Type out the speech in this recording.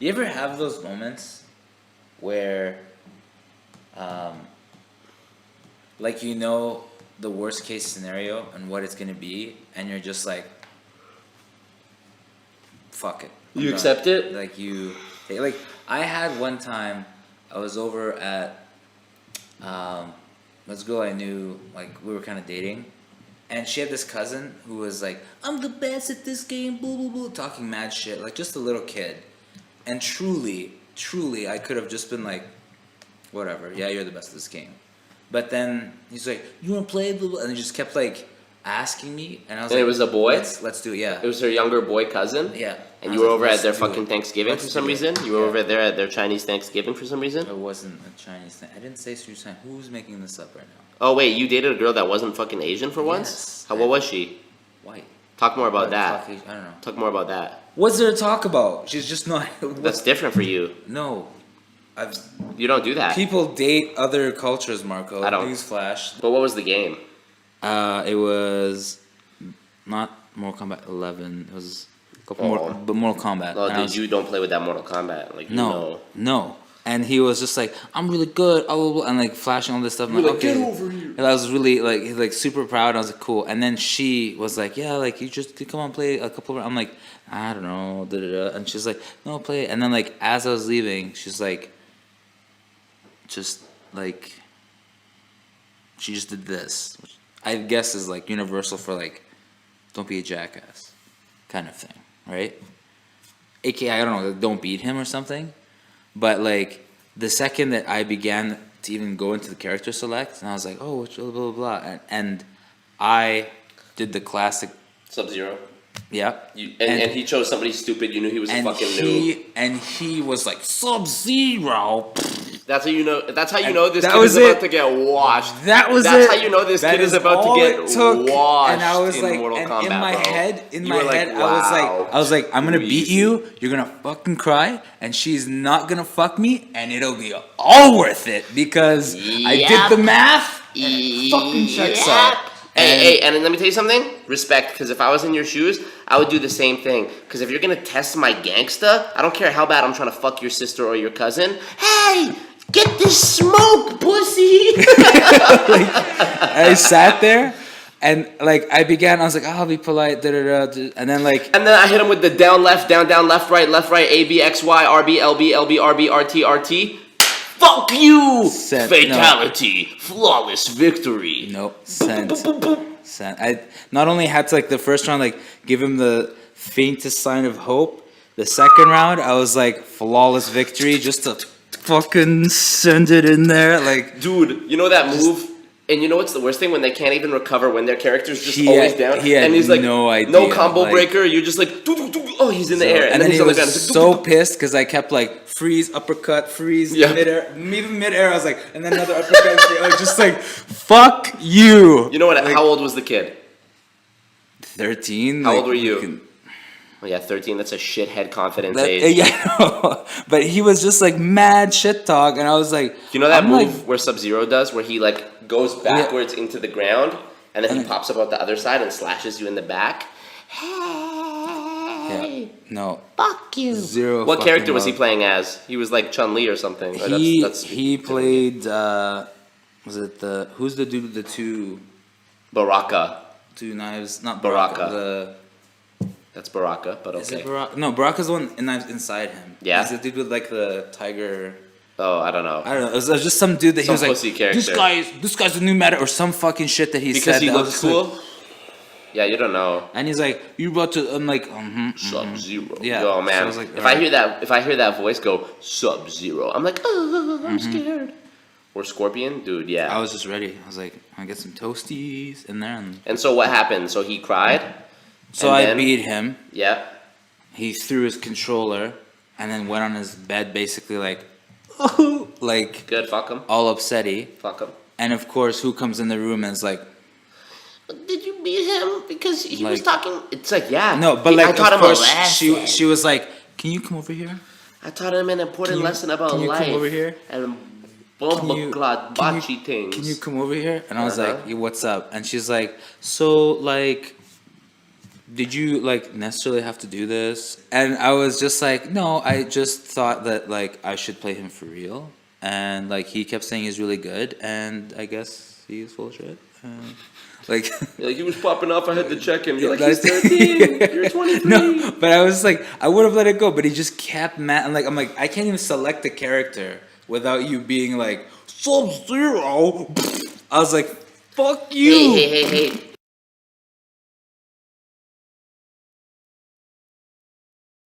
You ever have those moments where, like you know the worst case scenario and what it's gonna be, and you're just like, fuck it. You accept it? Like like I had one time, I was over at this girl I knew, like we were kind of dating, and she had this cousin who was like, I'm the best at this game, blah blah blah, talking mad shit, like just a little kid. And truly, I could have just been like, whatever, yeah, you're the best at this game. But then he's like, you want to play? Blah, blah, and he just kept like asking me, and I was like, it was a boy? Let's do it, yeah. It was her younger boy cousin? Yeah. And you were over at their fucking Thanksgiving for some reason? You were over there at their Chinese Thanksgiving for some reason? It wasn't a Chinese thing. I didn't say Chinese. Who's making this up right now? Oh wait, you dated a girl that wasn't fucking Asian for once? Yes. What was she? White. Talk more about that. I don't know. Talk more about that. What's there to talk about? She's just not. That's different for you. No. You don't do that. People date other cultures, Marco. I don't. Newsflash. But what was the game? It was not Mortal Kombat 11. It was but Mortal Kombat. Oh, dude, you don't play with that Mortal Kombat. Like, no. And he was just like, I'm really good, blah, blah, blah, and like flashing all this stuff. I'm like, okay. Get over here. And I was really like super proud. I was like, cool. And then she was like, yeah, like you just come on, play a couple of. I'm like, I don't know, da da da. And she's like, no, play it. And then like as I was leaving, she's like, just like, she just did this, which I guess is like universal for like, don't be a jackass, kind of thing, right? AKA, I don't know, don't beat him or something. But like the second that I began to even go into the character select, and I was like, oh, blah blah blah, and I did the classic Sub-Zero. Yeah. And he chose somebody stupid. You knew he was a fucking noob. And he was like, Sub-Zero. That's how you know. That's how you know this kid is about to get washed. That's how you know this kid is about to get washed. And I was in like, Mortal Kombat, in my bro. head, Wow, I was like, I'm gonna beat you. You're gonna fucking cry, and she's not gonna fuck me, and it'll be all worth it because I did the math. And it fucking checks out. Hey, and let me tell you something. Respect, because if I was in your shoes, I would do the same thing. Because if you're gonna test my gangsta, I don't care how bad I'm trying to fuck your sister or your cousin. Hey, get this smoke, pussy. I sat there, and like I was like, oh, I'll be polite, and then I hit him with the down, left, right, A, B, X, Y, R, B, L, B, L, B, R, B, R, T, R, T. Fuck you! Fatality. No. Flawless victory. Nope. Sent. I not only had to, like, the first round, like, give him the faintest sign of hope. The second round, I was like, flawless victory, just to fucking send it in there. Like, dude, you know that move? And you know what's the worst thing? When they can't even recover, when their character's just always down. And he's like, no idea. No combo breaker. You're just like, oh, he's in the air. And then he was so pissed because I kept like, freeze, uppercut, freeze, midair. Even midair, I was like, and then another uppercut. I was just like, fuck you. You know what? Like, how old was the kid? 13. How old were you? Oh yeah, 13. That's a shithead confidence age. Yeah, but he was just like mad shit talk, and I was like, you know that move where Sub-Zero does, where he like goes backwards into the ground, and then he pops up out the other side and slashes you in the back. Hey, no, fuck you. Zero. What character was he playing as? He was like Chun-Li or something. He played. Was it who's the dude with the two? Baraka. Two knives, not Baraka. That's Baraka, but okay. Is it Baraka? No, Baraka's the one knives inside him. Yeah. He's the dude with like the tiger. Oh, I don't know. It was just some dude that he was like, character. this guy's the new meta or some fucking shit that he because said. Because he looks cool? Like, yeah, you don't know. And he's like, you about to, I'm like, Sub-Zero. Yeah. Oh man. So like, if I hear that voice go, Sub-Zero, I'm like, oh, I'm scared. Or Scorpion? Dude, yeah. I was just ready. I was like, I get some toasties in there. And so what happened? So he cried? So I beat him. Yeah. He threw his controller and then went on his bed basically like, like. Good, fuck him. All upsetty. Fuck him. And of course, who comes in the room and is like, did you beat him? Because he was talking. It's like, yeah. No, but like, of course, she was like, can you come over here? I taught him an important lesson about life. Can you come over here? And bomba-glad things. Can you come over here? And I was like, what's up? And she's like, so like, did you like necessarily have to do this? And I was just like, no, I just thought that like I should play him for real. And like he kept saying he's really good, and I guess he's full of shit. Like, Like he was popping off. I had to check him. You're like, that's- he's 13. You're 23. no, but I was like, I would have let it go, but he just kept mad. And like, I'm like, I can't even select the character without you being like Sub-Zero. I was like, fuck you. Hey.